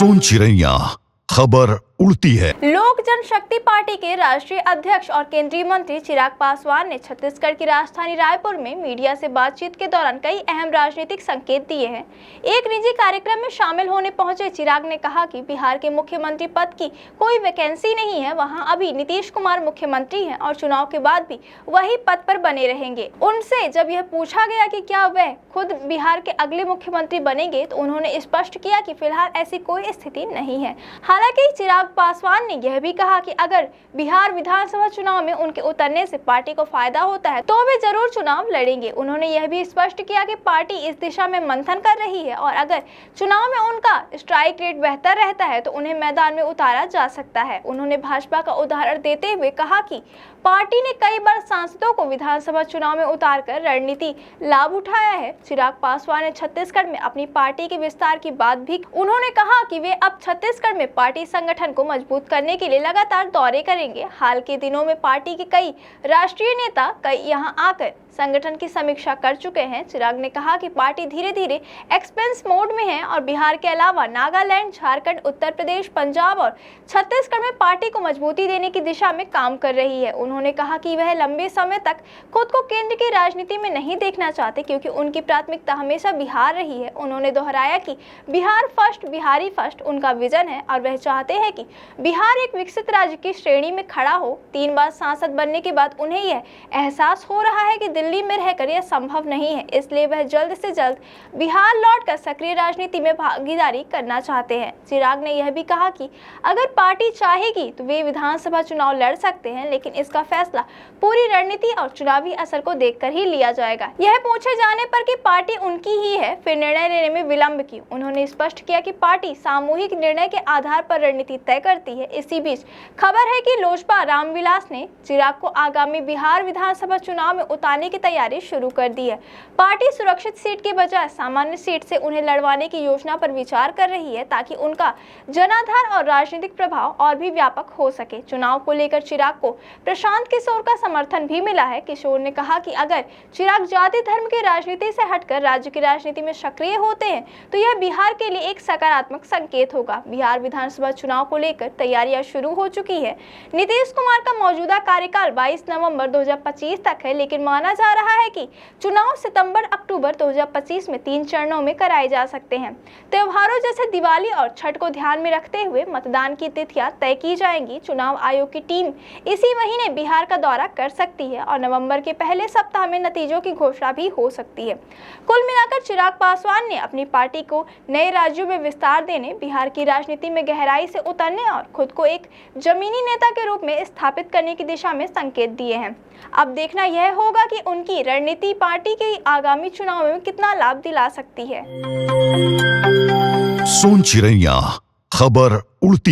सोन चिड़ैया खबर उड़ती है। लोक जनशक्ति पार्टी के राष्ट्रीय अध्यक्ष और केंद्रीय मंत्री चिराग पासवान ने छत्तीसगढ़ की राजधानी रायपुर में मीडिया से बातचीत के दौरान कई अहम राजनीतिक संकेत दिए हैं। एक निजी कार्यक्रम में शामिल होने पहुंचे चिराग ने कहा कि बिहार के मुख्यमंत्री पद की कोई वैकेंसी नहीं है, वहां अभी नीतीश कुमार मुख्यमंत्री हैं और चुनाव के बाद भी वही पद पर बने रहेंगे। उनसे जब यह पूछा गया कि क्या वह खुद बिहार के अगले मुख्यमंत्री बनेंगे, तो उन्होंने स्पष्ट किया कि फिलहाल ऐसी कोई स्थिति नहीं है। हालांकि चिराग पासवान ने यह भी कहा कि अगर बिहार विधानसभा चुनाव में उनके उतरने से पार्टी को फायदा होता है तो वे जरूर चुनाव लड़ेंगे। उन्होंने यह भी स्पष्ट किया कि पार्टी इस दिशा में मंथन कर रही है और अगर चुनाव में उनका स्ट्राइक रेट बेहतर रहता है तो उन्हें मैदान में उतारा जा सकता है। उन्होंने भाजपा का उदाहरण देते हुए कहा कि पार्टी ने कई बार सांसदों को विधानसभा चुनाव में उतारकर रणनीति लाभ उठाया है। चिराग पासवान ने छत्तीसगढ़ में अपनी पार्टी के विस्तार की बात भी उन्होंने कहा कि वे अब छत्तीसगढ़ में पार्टी संगठन को मजबूत करने के लिए लगातार दौरे करेंगे। हाल के दिनों में पार्टी के कई राष्ट्रीय नेता यहां आकर संगठन की समीक्षा कर चुके हैं। चिराग ने कहा कि पार्टी धीरे धीरे एक्सपेंस मोड में है और बिहार के अलावा नागालैंड, झारखंड, उत्तर प्रदेश, पंजाब और छत्तीसगढ़ में पार्टी को मजबूती देने की दिशा में काम कर रही है। उन्होंने कहा कि वह लंबे समय तक खुद को केंद्र की राजनीति में नहीं देखना चाहते क्योंकि उनकी प्राथमिकता हमेशा बिहार रही है। उन्होंने दोहराया कि बिहार फर्स्ट, बिहारी फर्स्ट उनका विजन है और वह चाहते हैं कि बिहार एक विकसित राज्य की श्रेणी में खड़ा हो। 3 बार सांसद बनने के बाद उन्हें यह एहसास हो रहा है कि दिल्ली में रहकर यह संभव नहीं है, इसलिए वह जल्द से जल्द बिहार लौटकर सक्रिय राजनीति में भागीदारी करना चाहते हैं। चिराग ने यह भी कहा कि अगर पार्टी चाहेगी तो वे विधानसभा चुनाव लड़ सकते हैं, लेकिन इसका फैसला पूरी रणनीति और चुनावी असर को देखकर ही लिया जाएगा। यह पूछे जाने पर कि पार्टी उनकी ही है, फिर निर्णय लेने में विलंब क्यों, उन्होंने स्पष्ट किया कि पार्टी सामूहिक निर्णय के आधार पर रणनीति तय करती है। इसी बीच खबर है कि लोजपा रामविलास ने चिराग को आगामी बिहार विधानसभा चुनाव में उतारने की तैयारी शुरू कर दी है। पार्टी सुरक्षित सीट के बजाय सामान्य सीट से उन्हें लड़वाने की योजना पर विचार कर रही है ताकि उनका जनाधार और राजनीतिक प्रभाव और भी व्यापक हो सके। चुनाव को लेकर चिराग को प्रशांत किशोर का समर्थन भी मिला है। किशोर ने कहा कि अगर चिराग जाति धर्म की राजनीति से हटकर राज्य की राजनीति में सक्रिय होते हैं तो यह बिहार के लिए एक सकारात्मक संकेत होगा। बिहार विधानसभा चुनाव को लेकर तैयारियां शुरू हो चुकी है। नीतीश कुमार का मौजूदा कार्यकाल 22 नवंबर 2025 तक है, लेकिन माना जा रहा है कि चुनाव सितंबर-अक्टूबर 2025 में 3 चरणों में कराए जा सकते हैं। त्योहारों जैसे दिवाली और छठ को ध्यान में रखते हुए मतदान की तिथियां तय की जाएंगी। चुनाव आयोग की टीम इसी महीने बिहार का दौरा कर सकती है और नवंबर के पहले सप्ताह में नतीजों की घोषणा भी हो सकती है। कुल मिलाकर चिराग पासवान ने अपनी पार्टी को नए राज्यों में विस्तार देने, बिहार की राजनीति में गहराई से उतरने और खुद को एक जमीनी नेता के रूप में स्थापित करने की दिशा में संकेत दिए हैं। अब देखना यह होगा कि उनकी रणनीति पार्टी के आगामी चुनाव में कितना लाभ दिला सकती है। सोन चिड़ैया खबर उड़ती है।